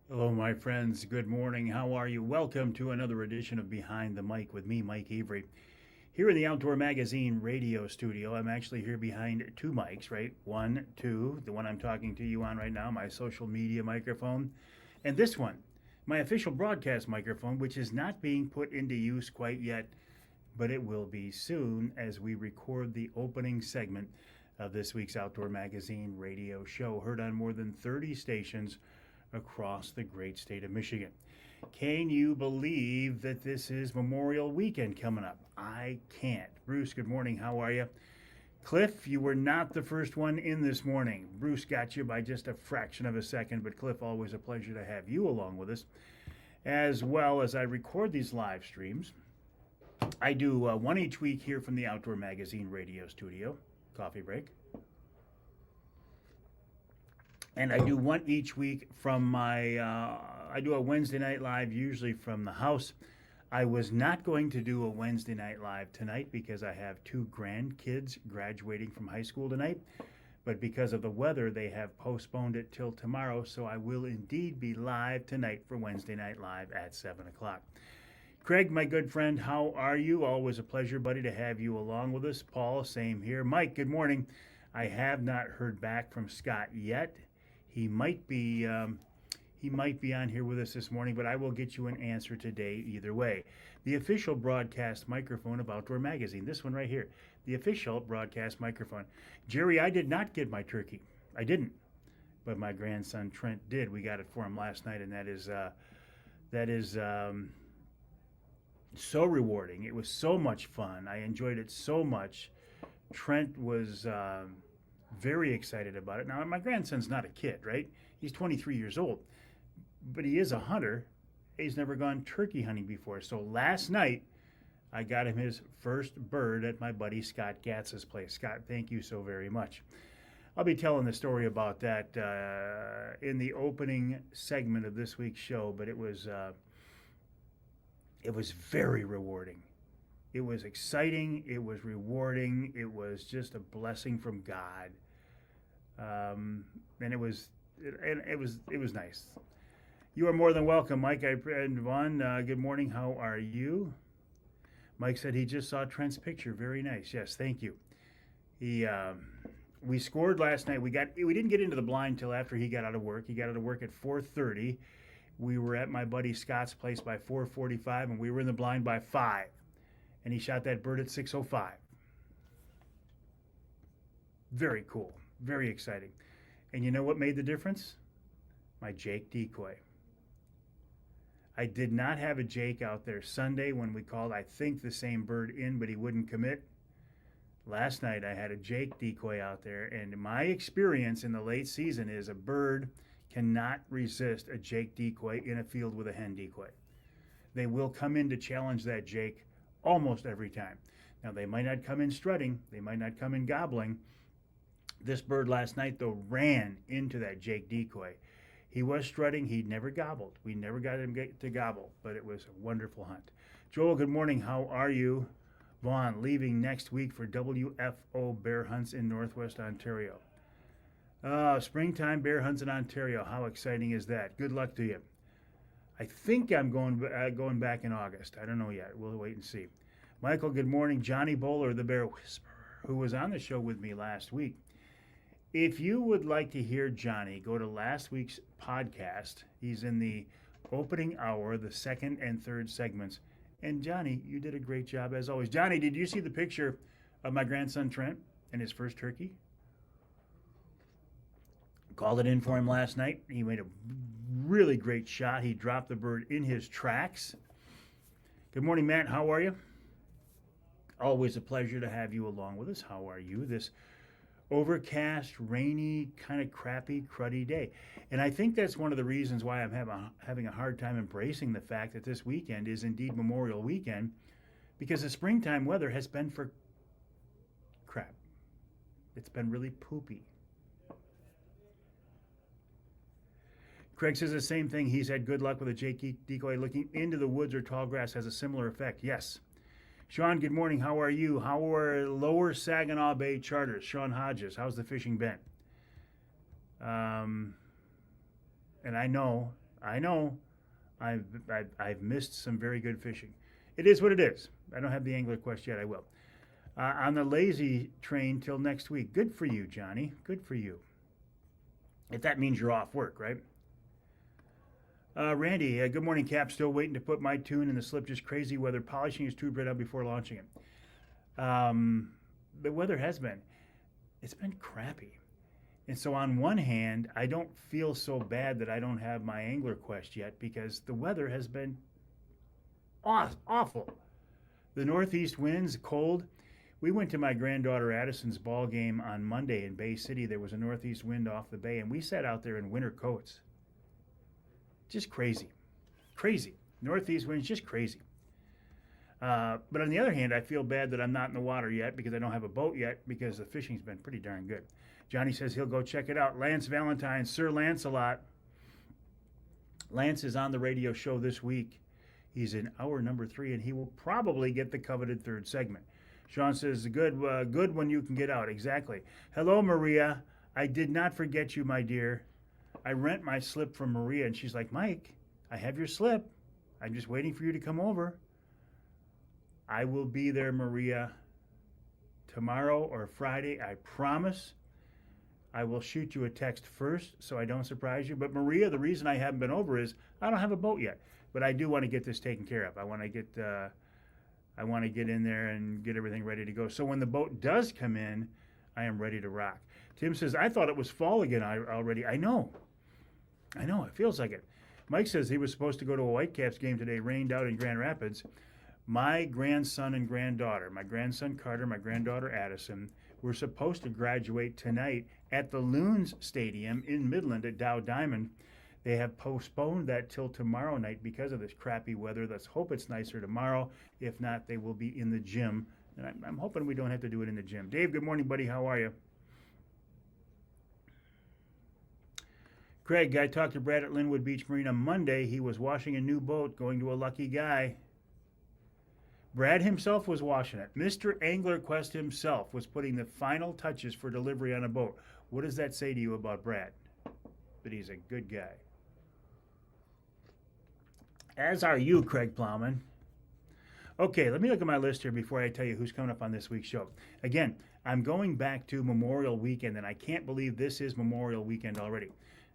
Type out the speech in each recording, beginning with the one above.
Hello, my friends. Good morning. How are you? Welcome to another edition of Behind the Mic with me, Mike Avery. Here in the Outdoor Magazine radio studio, I'm actually here behind two mics, right? One, two, the one I'm talking to you on right now, my social media microphone, and this one, my official broadcast microphone, which is not being put into use quite yet, but it will be soon as we record the opening segment of this week's Outdoor Magazine radio show, heard on more than 30 stations across the great state of Michigan. Can you believe that this is Memorial Weekend coming up? I can't. Bruce, good morning. How are you? Cliff, you were not the first one in this morning. Bruce got you by just a fraction of a second, but Cliff, always a pleasure to have you along with us. As well as I record these live streams, I do one each week here from the Outdoor Magazine radio studio. Coffee break. And I do one each week from I do a Wednesday night live, usually from the house. I was not going to do a Wednesday night live tonight because I have two grandkids graduating from high school tonight. But because of the weather, they have postponed it till tomorrow. So I will indeed be live tonight for Wednesday Night Live at 7 o'clock. Craig, my good friend, how are you? Always a pleasure, buddy, to have you along with us. Paul, same here. Mike, good morning. I have not heard back from Scott yet. He might be on here with us this morning, but I will get you an answer today either way. The official broadcast microphone of Outdoor Magazine, this one right here, the official broadcast microphone. Jerry, I did not get my turkey. I didn't, but my grandson Trent did. We got it for him last night, and that is so rewarding. It was so much fun. I enjoyed it so much. Trent was very excited about it. Now, my grandson's not a kid, right? He's 23 years old, but he is a hunter. He's never gone turkey hunting before. So last night, I got him his first bird at my buddy Scott Gatz's place. Scott, thank you so very much. I'll be telling the story about that in the opening segment of this week's show, but it was very rewarding. It was exciting. It was rewarding. It was just a blessing from God, and it was nice. You are more than welcome, Mike and Vaughn. Good morning. How are you? Mike said he just saw Trent's picture. Very nice. Yes, thank you. He we scored last night. We didn't get into the blind till after he got out of work. He got out of work at 4:30. We were at my buddy Scott's place by 4:45, and we were in the blind by 5. And he shot that bird at 6:05. Very cool. Very exciting. And you know what made the difference? My Jake decoy. I did not have a Jake out there Sunday when we called, I think, the same bird in, but he wouldn't commit. Last night I had a Jake decoy out there, and my experience in the late season is a bird cannot resist a Jake decoy in a field with a hen decoy. They will come in to challenge that Jake almost every time. Now, they might not come in strutting, they might not come in gobbling. This bird last night, though, ran into that Jake decoy. He was strutting, he never gobbled. We never got him to gobble, but it was a wonderful hunt. Joel, good morning. How are you? Vaughn, leaving next week for WFO bear hunts in Northwest Ontario. Springtime bear hunts in Ontario. How exciting is that? Good luck to you. I think I'm going back in August. I don't know yet. We'll wait and see. Michael, good morning. Johnny Bowler, the Bear Whisperer, who was on the show with me last week. If you would like to hear Johnny, go to last week's podcast. He's in the opening hour, the second and third segments. And Johnny, you did a great job as always. Johnny, did you see the picture of my grandson Trent and his first turkey? Called it in for him last night. He made a really great shot. He dropped the bird in his tracks. Good morning, Matt. How are you? Always a pleasure to have you along with us. How are you? This overcast, rainy, kind of crappy, cruddy day. And I think that's one of the reasons why I'm having a hard time embracing the fact that this weekend is indeed Memorial Weekend, because the springtime weather has been for crap. It's been really poopy. Craig says the same thing. He's had good luck with a Jake decoy. Looking into the woods or tall grass has a similar effect. Yes. Sean, good morning. How are you? How are Lower Saginaw Bay charters? Sean Hodges, how's the fishing been? And I know I know. I've missed some very good fishing. It is what it is. I don't have the angler quest yet. I will. On the lazy train till next week. Good for you, Johnny. Good for you. If that means you're off work, right? Randy, good morning, Cap. Still waiting to put my tune in the slip. Just crazy weather. Polishing his tube right out before launching it. The weather has been. It's been crappy. And so on one hand, I don't feel so bad that I don't have my angler quest yet because the weather has been awful. The northeast winds, cold. We went to my granddaughter Addison's ball game on Monday in Bay City. There was a northeast wind off the bay, and we sat out there in winter coats. Just crazy. Crazy. Northeast winds, just crazy. But on the other hand, I feel bad that I'm not in the water yet because I don't have a boat yet because the fishing's been pretty darn good. Johnny says he'll go check it out. Lance Valentine, Sir Lancelot. Lance is on the radio show this week. He's in hour number 3, and he will probably get the coveted third segment. Sean says, good when you can get out. Exactly. Hello, Maria. I did not forget you, my dear. I rent my slip from Maria, and she's like, Mike, I have your slip. I'm just waiting for you to come over. I will be there, Maria, tomorrow or Friday. I promise. I will shoot you a text first so I don't surprise you. But Maria, the reason I haven't been over is I don't have a boat yet. But I do want to get this taken care of. I want to get in there and get everything ready to go. So when the boat does come in, I am ready to rock. Tim says, I thought it was fall again already. I know. It feels like it. Mike says he was supposed to go to a Whitecaps game today, rained out in Grand Rapids. My grandson and granddaughter, my grandson Carter, my granddaughter Addison, were supposed to graduate tonight at the Loons Stadium in Midland at Dow Diamond. They have postponed that till tomorrow night because of this crappy weather. Let's hope it's nicer tomorrow. If not, they will be in the gym. And I'm hoping we don't have to do it in the gym. Dave, good morning, buddy. How are you? Craig, I talked to Brad at Linwood Beach Marina Monday. He was washing a new boat, going to a Lucky Guy. Brad himself was washing it. Mr. Angler Quest himself was putting the final touches for delivery on a boat. What does that say to you about Brad? That he's a good guy. As are you, Craig Plowman. Okay, let me look at my list here before I tell you who's coming up on this week's show. Again, I'm going back to Memorial Weekend, and I can't believe this is Memorial Weekend already.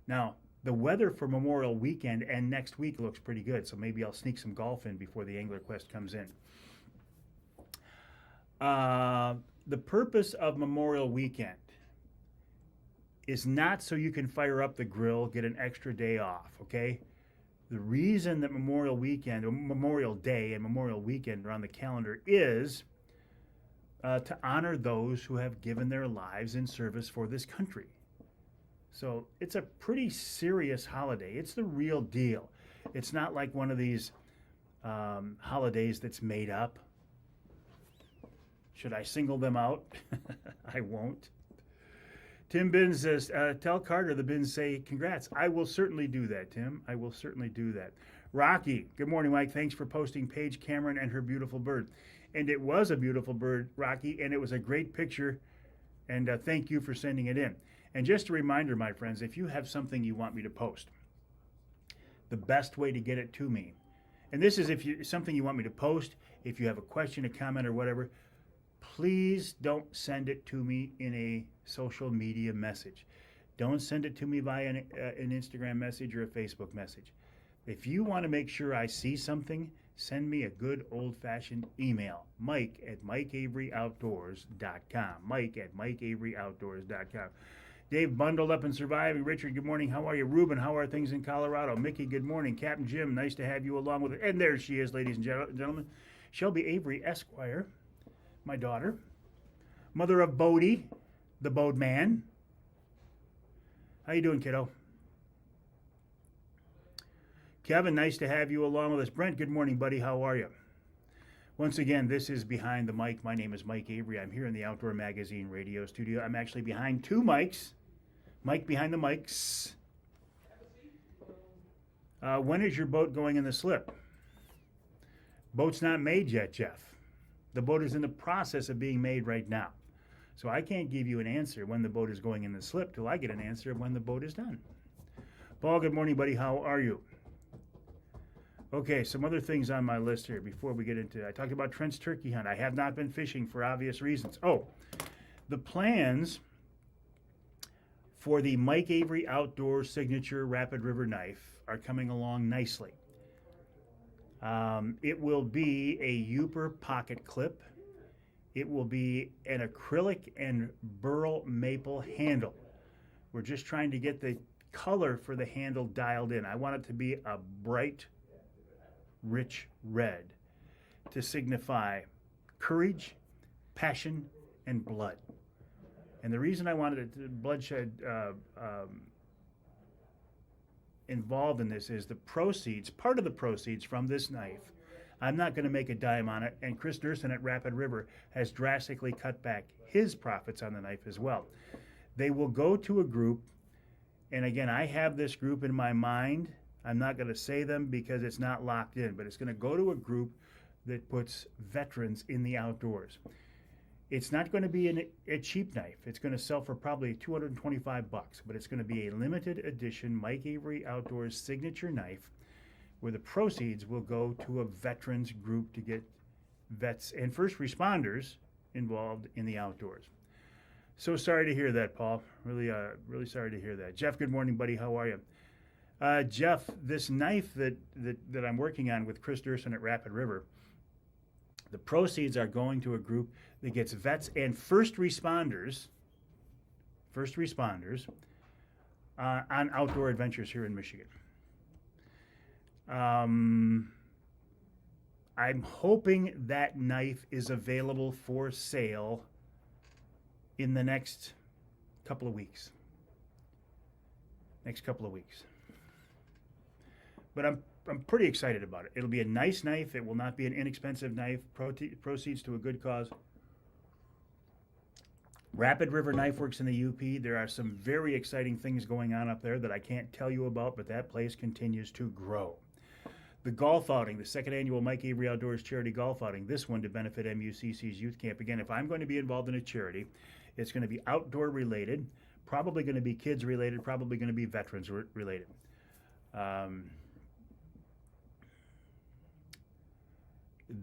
Now, the weather for Memorial Weekend and next week looks pretty good, so maybe I'll sneak some golf in before the Angler Quest comes in. The purpose of Memorial Weekend is not so you can fire up the grill, get an extra day off, okay? The reason that Memorial Weekend, or Memorial Day and Memorial Weekend are on the calendar is to honor those who have given their lives in service for this country. So it's a pretty serious holiday. It's the real deal. It's not like one of these holidays that's made up. Should I single them out? I won't. Tim Binns says, tell Carter the Binns say congrats. I will certainly do that, Tim. I will certainly do that. Rocky, good morning, Mike. Thanks for posting Paige Cameron and her beautiful bird. And it was a beautiful bird, Rocky, and it was a great picture. And thank you for sending it in. And just a reminder, my friends, if you have something you want me to post, the best way to get it to me, and this is if you something you want me to post, if you have a question, a comment, or whatever, please don't send it to me in a social media message. Don't send it to me via an Instagram message or a Facebook message. If you want to make sure I see something, send me a good old-fashioned email, mike@mikeaveryoutdoors.com, mike@mikeaveryoutdoors.com. Dave, bundled up and surviving. Richard, good morning. How are you? Ruben, how are things in Colorado? Mickey, good morning. Captain Jim, nice to have you along with it. And there she is, ladies and gentlemen. Shelby Avery, Esquire, my daughter, mother of Bodie, the Bode man. How you doing, kiddo? Kevin, nice to have you along with us. Brent, good morning, buddy. How are you? Once again, this is Behind the Mic. My name is Mike Avery. I'm here in the Outdoor Magazine radio studio. I'm actually behind two mics. Mike behind the mics. When is your boat going in the slip? Boat's not made yet, Jeff. The boat is in the process of being made right now. So I can't give you an answer when the boat is going in the slip till I get an answer of when the boat is done. Paul, good morning, buddy. How are you? Okay, some other things on my list here before we get into. I talked about Trent's turkey hunt. I have not been fishing for obvious reasons. Oh, the plans for the Mike Avery Outdoor Signature Rapid River knife are coming along nicely. It will be a Uper pocket clip. It will be an acrylic and burl maple handle. We're just trying to get the color for the handle dialed in. I want it to be a bright, rich red to signify courage, passion, and blood. And the reason I wanted it, bloodshed involved in this is the proceeds, part of the proceeds from this knife. I'm not going to make a dime on it, and Chris Durson at Rapid River has drastically cut back his profits on the knife as well. They will go to a group, and again, I have this group in my mind. I'm not going to say them because it's not locked in, but it's going to go to a group that puts veterans in the outdoors. It's not going to be a cheap knife. It's going to sell for probably $225, but it's going to be a limited edition Mike Avery Outdoors signature knife where the proceeds will go to a veterans group to get vets and first responders involved in the outdoors. So sorry to hear that, Paul. Really sorry to hear that. Jeff, good morning, buddy. How are you? Jeff, this knife that I'm working on with Chris Durson at Rapid River, the proceeds are going to a group that gets vets and first responders on outdoor adventures here in Michigan. I'm hoping that knife is available for sale in the next couple of weeks. But I'm pretty excited about it. It'll be a nice knife. It will not be an inexpensive knife. Proceeds to a good cause. Rapid River Knife Works in the UP. There are some very exciting things going on up there that I can't tell you about, but that place continues to grow. The golf outing, the second annual Mike Avery Outdoors Charity Golf Outing, this one to benefit MUCC's Youth Camp. Again, if I'm going to be involved in a charity, it's going to be outdoor related, probably going to be kids related, probably going to be veterans related.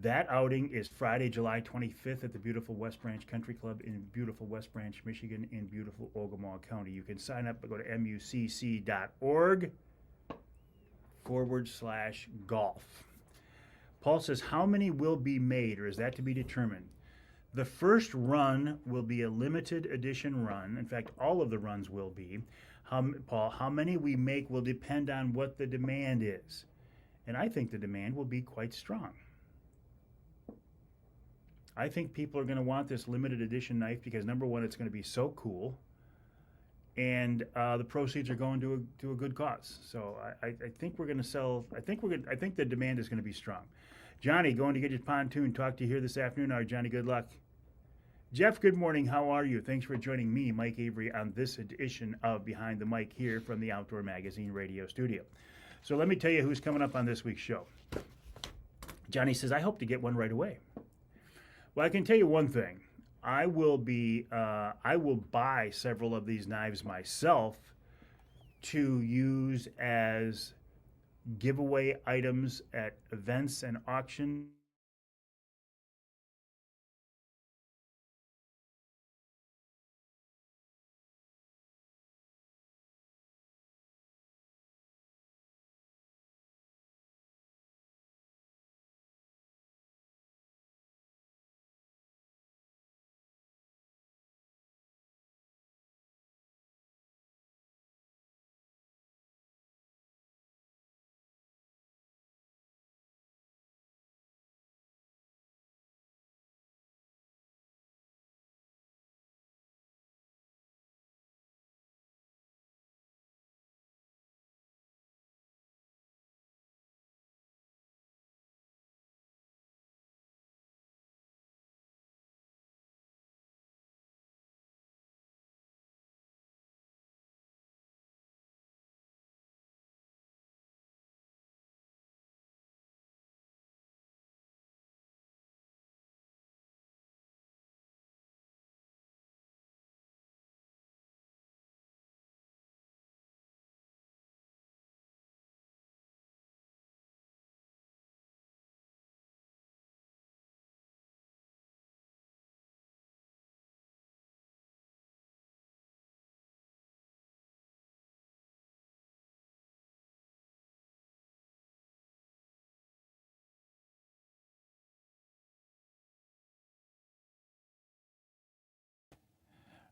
That outing is Friday, July 25th at the beautiful West Branch Country Club in beautiful West Branch, Michigan, in beautiful Ogemaw County. You can sign up by go to mucc.org/golf. Paul says, how many will be made, or is that to be determined? The first run will be a limited edition run. In fact, all of the runs will be. Paul, how many we make will depend on what the demand is. And I think the demand will be quite strong. I think people are going to want this limited edition knife because, number one, it's going to be so cool, and the proceeds are going to a good cause. So I think we're going to sell. I think the demand is going to be strong. Johnny, going to get your pontoon. Talk to you here this afternoon. All right, Johnny, good luck. Jeff, good morning. How are you? Thanks for joining me, Mike Avery, on this edition of Behind the Mic here from the Outdoor Magazine radio studio. So let me tell you who's coming up on this week's show. Johnny says, I hope to get one right away. Well, I can tell you one thing. I will buy several of these knives myself to use as giveaway items at events and auctions.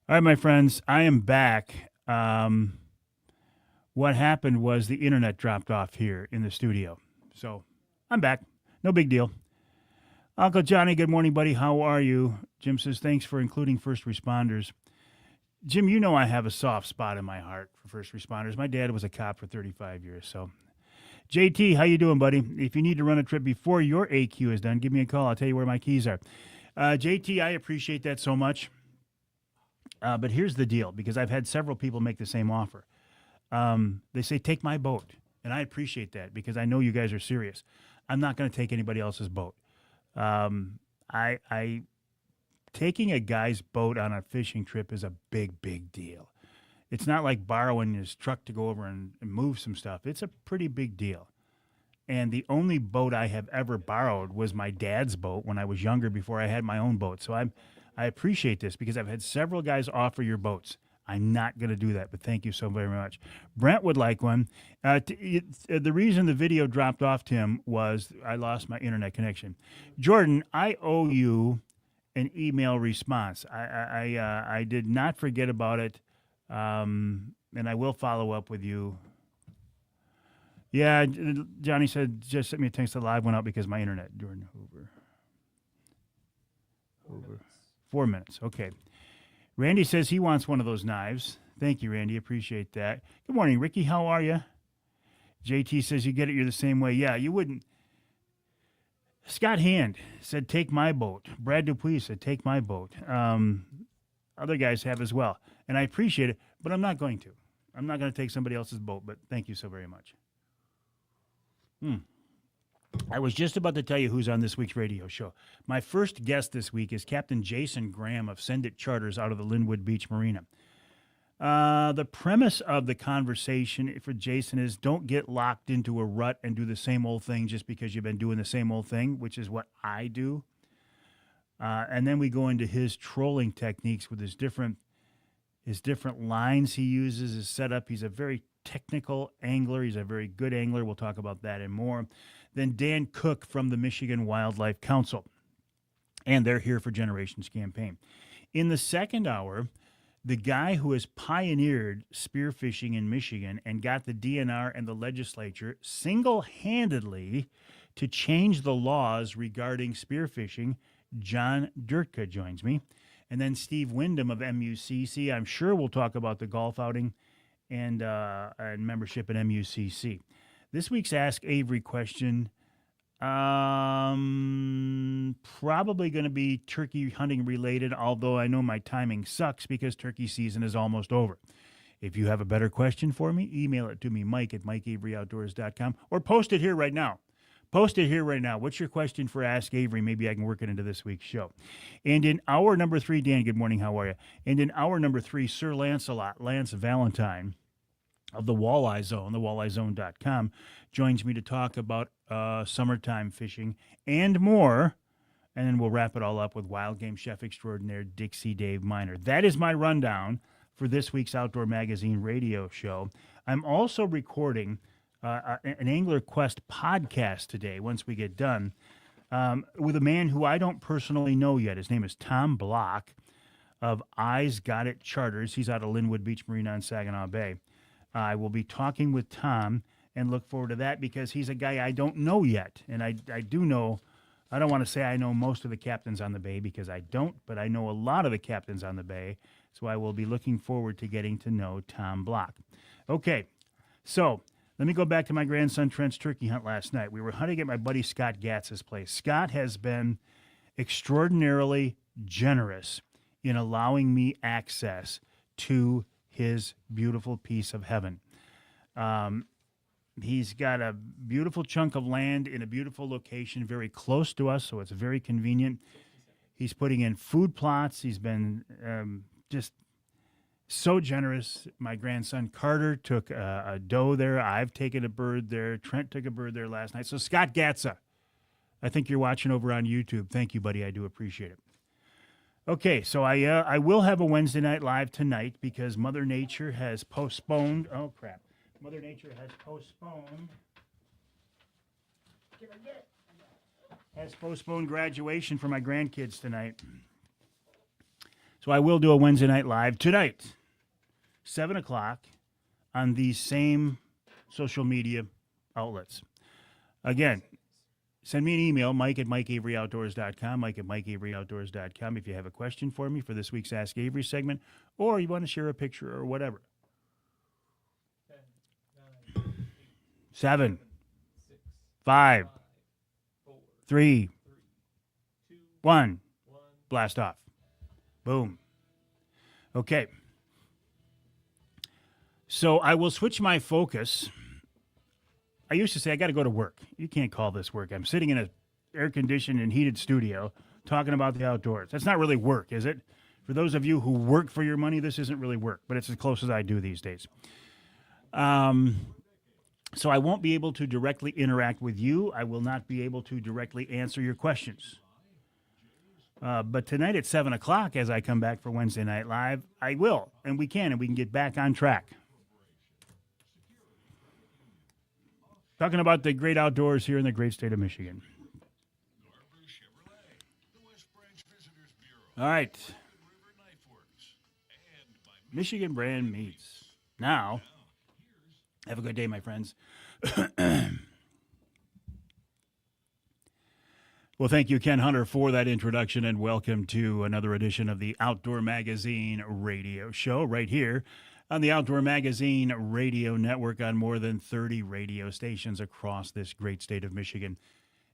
All right, my friends, I am back. What happened was the internet dropped off here in the studio. So I'm back. No big deal. Uncle Johnny, good morning, buddy. How are you? Jim says, thanks for including first responders. Jim, you know I have a soft spot in my heart for first responders. My dad was a cop for 35 years. So, JT, how you doing, buddy? If you need to run a trip before your AQ is done, give me a call. I'll tell you where my keys are. JT, I appreciate that so much. But here's the deal, because I've had several people make the same offer. They say, take my boat. And I appreciate that because I know you guys are serious. I'm not going to take anybody else's boat. I taking a guy's boat on a fishing trip is a big deal. It's not like borrowing his truck to go over and move some stuff. It's a pretty big deal. And the only boat I have ever borrowed was my dad's boat when I was younger before I had my own boat. So I appreciate this because I've had several guys offer your boats. I'm not going to do that, but thank you so very much. Brent would like one. The reason the video dropped off, Tim, was I lost my internet connection. Jordan, I owe you an email response. I did not forget about it, and I will follow up with you. Yeah, Johnny said, just sent me a text. The live went out because my internet. Jordan Hoover. 4 minutes. Okay. Randy says he wants one of those knives. Thank you, Randy. Appreciate that. Good morning, Ricky. How are you? JT says you get it. You're the same way. Yeah, you wouldn't. Scott Hand said, take my boat. Brad Dupuis said, take my boat. Other guys have as well. And I appreciate it, but I'm not going to. I'm not going to take somebody else's boat, but thank you so very much. I was just about to tell you who's on this week's radio show. My first guest this week is Captain Jason Graham of Send It Charters out of the Linwood Beach Marina. The premise of the conversation for Jason is don't get locked into a rut and do the same old thing just because you've been doing the same old thing, which is what I do. And then we go into his trolling techniques with his different lines he uses, his setup. He's a very technical angler. He's a very good angler. We'll talk about that and more. Then Dan Cook from the Michigan Wildlife Council. And they're here for Generations Campaign. In the second hour, the guy who has pioneered spearfishing in Michigan and got the DNR and the legislature single-handedly to change the laws regarding spearfishing, John Durtka joins me. And then Steve Wyndham of MUCC. I'm sure we'll talk about the golf outing and membership at MUCC. This week's Ask Avery question, probably going to be turkey hunting related, although I know my timing sucks because turkey season is almost over. If you have a better question for me, email it to me, Mike@MikeAveryOutdoors.com, or post it here right now. Post it here right now. What's your question for Ask Avery? Maybe I can work it into this week's show. And in hour number 3, Dan, good morning, how are you? And in hour number 3, Sir Lancelot, Lance Valentine of the Walleye Zone, thewalleyezone.com, joins me to talk about summertime fishing and more. And then we'll wrap it all up with wild game chef extraordinaire Dixie Dave Miner. That is my rundown for this week's Outdoor Magazine radio show. I'm also recording an Angler Quest podcast today, once we get done, with a man who I don't personally know yet. His name is Tom Block of Eyes Got It Charters. He's out of Linwood Beach Marina in Saginaw Bay. I will be talking with Tom and look forward to that because he's a guy I don't know yet. And I do know, I don't want to say I know most of the captains on the bay because I don't, but I know a lot of the captains on the bay. So I will be looking forward to getting to know Tom Block. Okay, so let me go back to my grandson Trent's turkey hunt last night. We were hunting at my buddy Scott Gatz's place. Scott has been extraordinarily generous in allowing me access to his beautiful piece of heaven. He's got a beautiful chunk of land in a beautiful location, very close to us, so it's very convenient. He's putting in food plots. He's been just so generous. My grandson Carter took a doe there. I've taken a bird there. Trent took a bird there last night. So Scott Gatza, I think you're watching over on YouTube. Thank you, buddy. I do appreciate it. Okay, so I will have a Wednesday night live tonight because Mother Nature has postponed. Oh, crap. Mother Nature has postponed. Has postponed graduation for my grandkids tonight. So I will do a Wednesday night live tonight, 7 o'clock, on these same social media outlets. Again, send me an email, mike@mikeaveryoutdoors.com, mike@mikeaveryoutdoors.com, if you have a question for me for this week's Ask Avery segment, or you want to share a picture or whatever. 7, 5, 3, 1, blast off. Boom. Okay. So I will switch my focus. I used to say I got to go to work. You can't call this work. I'm sitting in an air-conditioned and heated studio talking about the outdoors. That's not really work, is it? For those of you who work for your money, this isn't really work, but it's as close as I do these days. So I won't be able to directly interact with you. I will not be able to directly answer your questions. But tonight at 7 o'clock, as I come back for Wednesday Night Live, I will, and we can get back on track. Talking about the great outdoors here in the great state of Michigan. All right. Michigan brand meats. Now, have a good day, my friends. Well, thank you, Ken Hunter, for that introduction, and welcome to another edition of the Outdoor Magazine radio show right here on the Outdoor Magazine radio network on more than 30 radio stations across this great state of Michigan.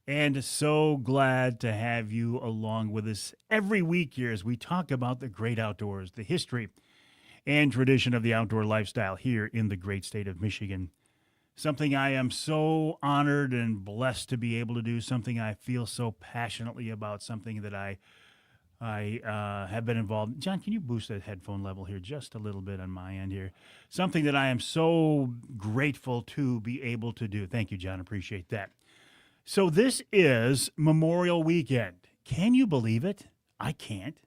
And so glad to have you along with us every week here as we talk about the great outdoors, the history and tradition of the outdoor lifestyle here in the great state of Michigan. Something I am so honored and blessed to be able to do, something I feel so passionately about, something that I have been involved. John, can you boost that headphone level here just a little bit on my end here? Something that I am so grateful to be able to do. Thank you, John. Appreciate that. So this is Memorial Weekend. Can you believe it? I can't.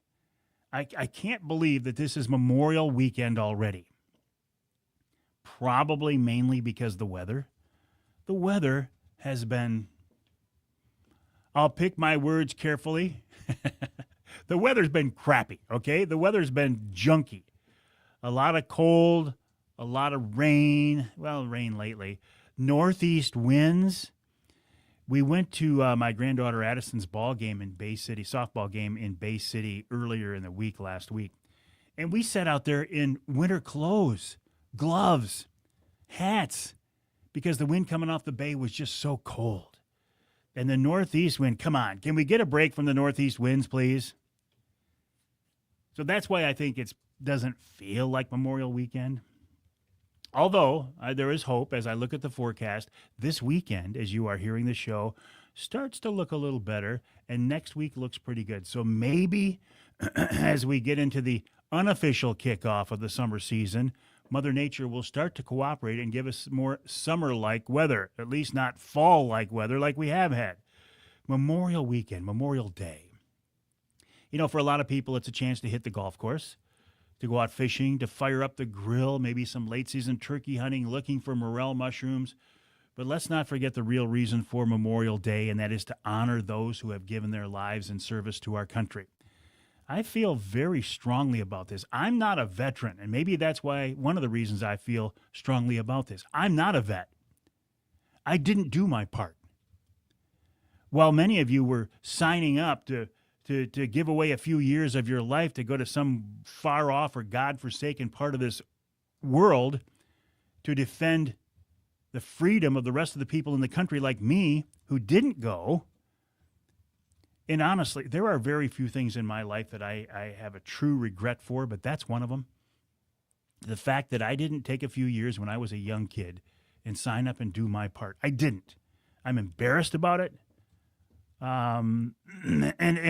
I can't believe that this is Memorial Weekend already. Probably mainly because the weather. The weather has been, I'll pick my words carefully. The weather's been crappy, okay? The weather's been junky. A lot of cold, a lot of rain. Well, rain lately. Northeast winds. We went to my granddaughter Addison's ball game in Bay City, softball game in Bay City earlier in the week, last week. And we sat out there in winter clothes, gloves, hats, because the wind coming off the bay was just so cold. And the northeast wind, come on, can we get a break from the northeast winds, please? So that's why I think it doesn't feel like Memorial Weekend. Although there is hope as I look at the forecast. This weekend, as you are hearing the show, starts to look a little better, and next week looks pretty good. So maybe as we get into the unofficial kickoff of the summer season, Mother Nature will start to cooperate and give us more summer-like weather, at least not fall-like weather like we have had. Memorial Weekend, Memorial Day. You know, for a lot of people, it's a chance to hit the golf course, to go out fishing, to fire up the grill, maybe some late-season turkey hunting, looking for morel mushrooms. But let's not forget the real reason for Memorial Day, and that is to honor those who have given their lives in service to our country. I feel very strongly about this. I'm not a veteran, and maybe that's why one of the reasons I feel strongly about this. I'm not a vet. I didn't do my part. While many of you were signing up to give away a few years of your life to go to some far-off or God-forsaken part of this world to defend the freedom of the rest of the people in the country like me who didn't go. And honestly, there are very few things in my life that I have a true regret for, but that's one of them. The fact that I didn't take a few years when I was a young kid and sign up and do my part. I didn't. I'm embarrassed about it. And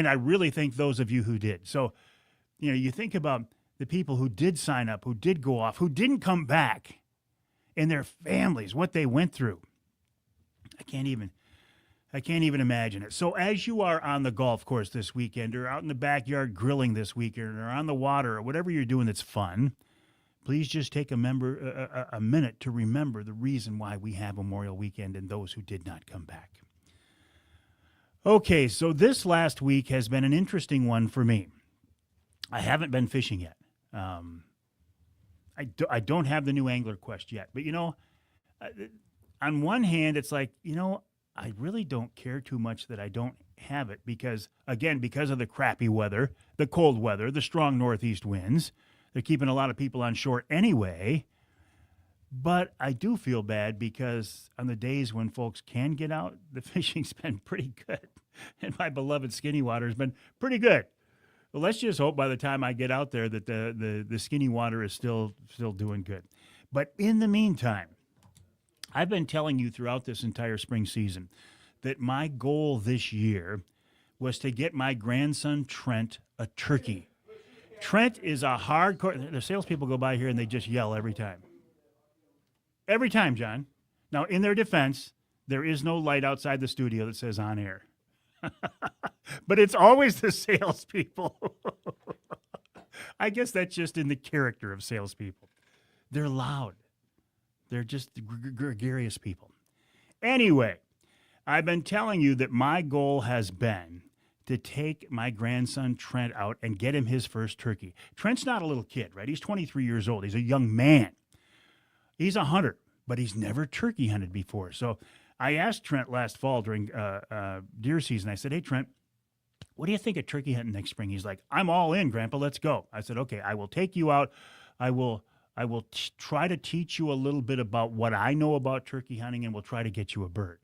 I really thank those of you who did. So, you know, you think about the people who did sign up, who did go off, who didn't come back, and their families, what they went through. I can't even imagine it. So as you are on the golf course this weekend, or out in the backyard grilling this weekend, or on the water, or whatever you're doing that's fun, please just take a minute to remember the reason why we have Memorial Weekend and those who did not come back. Okay, so this last week has been an interesting one for me. I haven't been fishing yet. I don't have the new Angler Quest yet. But, uh, on one hand, it's like, I really don't care too much that I don't have it because, again, because of the crappy weather, the cold weather, the strong northeast winds, they're keeping a lot of people on shore anyway. But I do feel bad because on the days when folks can get out, the fishing's been pretty good. And my beloved skinny water has been pretty good. Well, let's just hope by the time I get out there that the skinny water is still doing good. But in the meantime, I've been telling you throughout this entire spring season that my goal this year was to get my grandson Trent a turkey. Trent is a hardcore. The salespeople go by here and they just yell every time. Every time, John. Now, in their defense, there is no light outside the studio that says on air. But it's always the salespeople. I guess that's just in the character of salespeople. They're loud. They're just gregarious people. Anyway, I've been telling you that my goal has been to take my grandson Trent out and get him his first turkey. Trent's not a little kid, right? He's 23 years old. He's a young man. He's a hunter, but he's never turkey hunted before. So I asked Trent last fall during deer season, I said, hey, Trent, what do you think of turkey hunting next spring? He's like, I'm all in, Grandpa. Let's go. I said, okay, I will take you out. I will try to teach you a little bit about what I know about turkey hunting, and we'll try to get you a bird.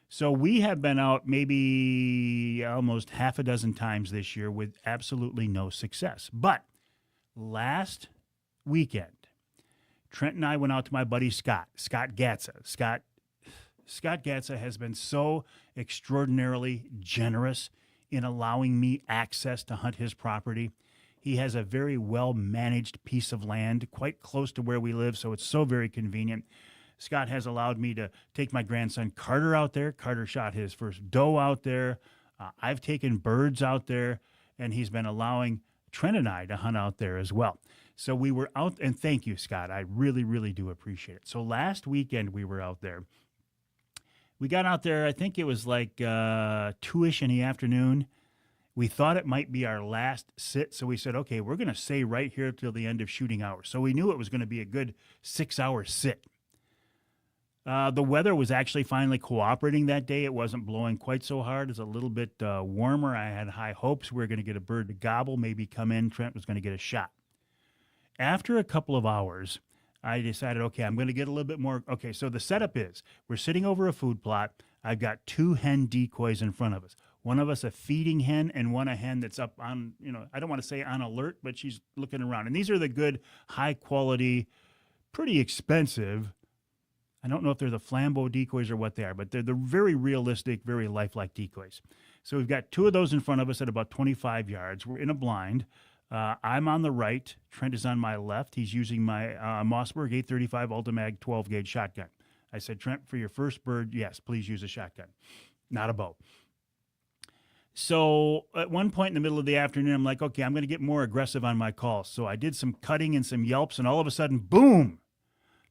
So we have been out maybe almost half a dozen times this year with absolutely no success. But last weekend, Trent and I went out to my buddy Scott Gatza. Scott Gatza has been so extraordinarily generous in allowing me access to hunt his property. He has a very well-managed piece of land quite close to where we live, so it's so very convenient. Scott has allowed me to take my grandson Carter out there. Carter shot his first doe out there. I've taken birds out there, and he's been allowing Trent and I to hunt out there as well. So we were out, and thank you, Scott. I really, really do appreciate it. So last weekend we were out there. We got out there, I think it was like 2-ish in the afternoon. We thought it might be our last sit, so we said, okay, we're going to stay right here till the end of shooting hours. So we knew it was going to be a good 6-hour sit. The weather was actually finally cooperating that day. It wasn't blowing quite so hard. It's a little bit warmer. I had high hopes we were going to get a bird to gobble, maybe come in. Trent was going to get a shot. After a couple of hours, I decided, okay, I'm going to get a little bit more. Okay, so the setup is we're sitting over a food plot. I've got 2 hen decoys in front of us. One of us a feeding hen and one a hen that's up on, I don't want to say on alert, but she's looking around. And these are the good, high quality, pretty expensive. I don't know if they're the Flambeau decoys or what they are, but they're the very realistic, very lifelike decoys. So we've got 2 of those in front of us at about 25 yards. We're in a blind. I'm on the right. Trent is on my left. He's using my Mossberg 835 Ultimag 12-gauge shotgun. I said, Trent, for your first bird, yes, please use a shotgun, not a bow. So at one point in the middle of the afternoon, I'm like, okay, I'm going to get more aggressive on my calls. So I did some cutting and some yelps, and all of a sudden, boom!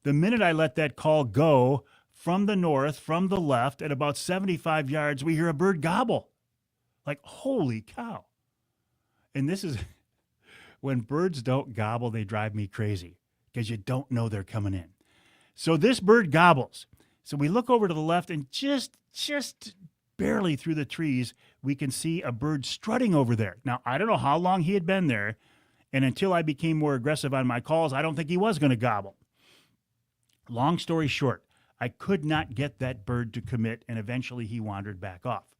The minute I let that call go, from the north, from the left, at about 75 yards, we hear a bird gobble. Like, holy cow. And this is, when birds don't gobble, they drive me crazy because you don't know they're coming in. So this bird gobbles. So we look over to the left, and just barely through the trees, we can see a bird strutting over there. Now, I don't know how long he had been there, and until I became more aggressive on my calls, I don't think he was going to gobble. Long story short, I could not get that bird to commit, and eventually he wandered back off.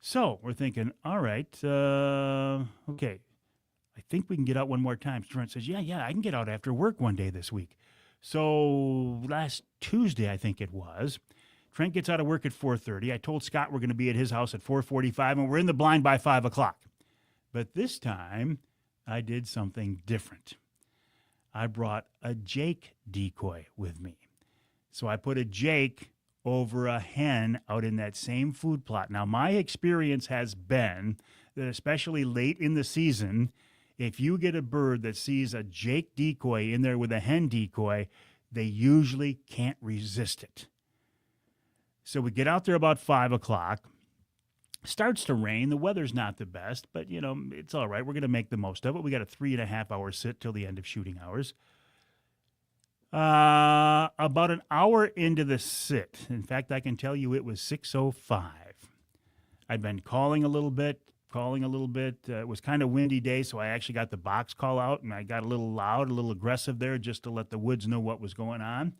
So we're thinking, all right, okay, I think we can get out one more time. Trent says, yeah, I can get out after work one day this week. So last Tuesday, I think it was, Trent gets out of work at 4:30. I told Scott we're going to be at his house at 4:45, and we're in the blind by 5 o'clock. But this time, I did something different. I brought a Jake decoy with me. So I put a Jake over a hen out in that same food plot. Now, my experience has been that especially late in the season, if you get a bird that sees a Jake decoy in there with a hen decoy, they usually can't resist it. So we get out there about 5 o'clock. Starts to rain. The weather's not the best, but it's all right. We're going to make the most of it. We got a 3.5 hour sit till the end of shooting hours. About an hour into the sit. In fact, I can tell you it was 6:05. I'd been calling a little bit. It was kind of windy day, so I actually got the box call out, and I got a little loud, a little aggressive there, just to let the woods know what was going on.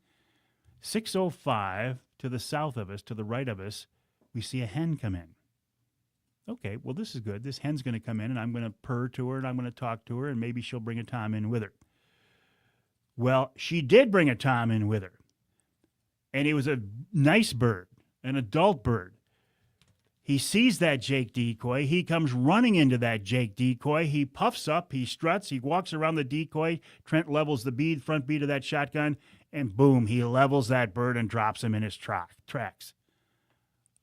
6:05, to the south of us, to the right of us, we see a hen come in. Okay, well, this is good. This hen's going to come in, and I'm going to purr to her, and I'm going to talk to her, and maybe she'll bring a tom in with her. Well, she did bring a tom in with her, and it was a nice bird, an adult bird. He sees that Jake decoy. He comes running into that Jake decoy. He puffs up. He struts. He walks around the decoy. Trent levels the front bead of that shotgun, and boom, he levels that bird and drops him in his tracks.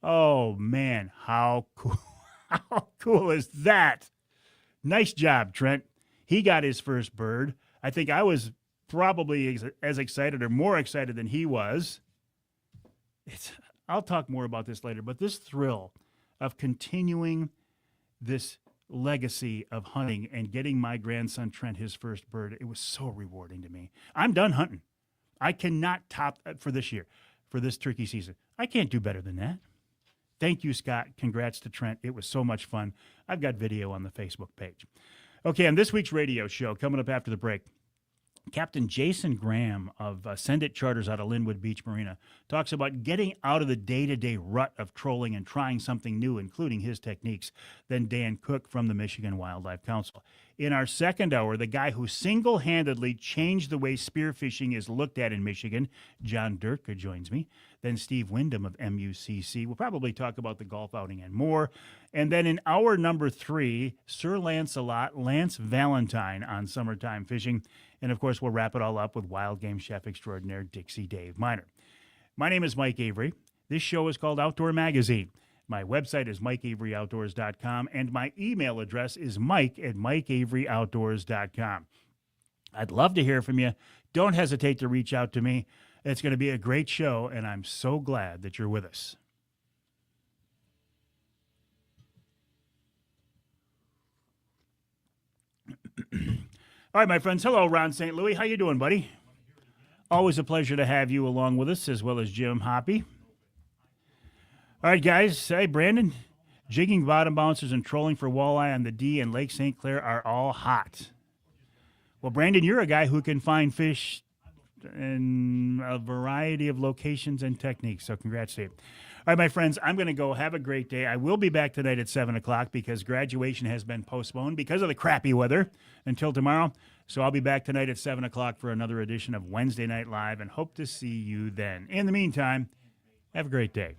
Oh, man, how cool. How cool is that? Nice job, Trent. He got his first bird. I think I was probably as excited or more excited than he was. I'll talk more about this later, but this thrill of continuing this legacy of hunting and getting my grandson Trent his first bird, it was so rewarding to me. I'm done hunting. I cannot top for this year, for this turkey season. I can't do better than that. Thank you, Scott. Congrats to Trent. It was so much fun. I've got video on the Facebook page. Okay, on this week's radio show, coming up after the break, Captain Jason Graham of Send It Charters out of Linwood Beach Marina talks about getting out of the day-to-day rut of trolling and trying something new, including his techniques. Then Dan Cook from the Michigan Wildlife Council. In our second hour, the guy who single-handedly changed the way spearfishing is looked at in Michigan, John Durka, joins me. Then Steve Wyndham of MUCC. We'll probably talk about the golf outing and more. And then in hour number 3, Sir Lancelot, Lance Valentine on summertime fishing. And, of course, we'll wrap it all up with wild game chef extraordinaire Dixie Dave Miner. My name is Mike Avery. This show is called Outdoor Magazine. My website is MikeAveryOutdoors.com, and my email address is mike@MikeAveryOutdoors.com. I'd love to hear from you. Don't hesitate to reach out to me. It's going to be a great show, and I'm so glad that you're with us. All right, my friends. Hello, Ron St. Louis. How you doing, buddy? Always a pleasure to have you along with us, as well as Jim Hoppy. All right, guys. Hey, Brandon. Jigging bottom bouncers and trolling for walleye on the D and Lake St. Clair are all hot. Well, Brandon, you're a guy who can find fish in a variety of locations and techniques, so congrats to you. All right, my friends, I'm going to go. Have a great day. I will be back tonight at 7 o'clock because graduation has been postponed because of the crappy weather until tomorrow. So I'll be back tonight at 7 o'clock for another edition of Wednesday Night Live and hope to see you then. In the meantime, have a great day.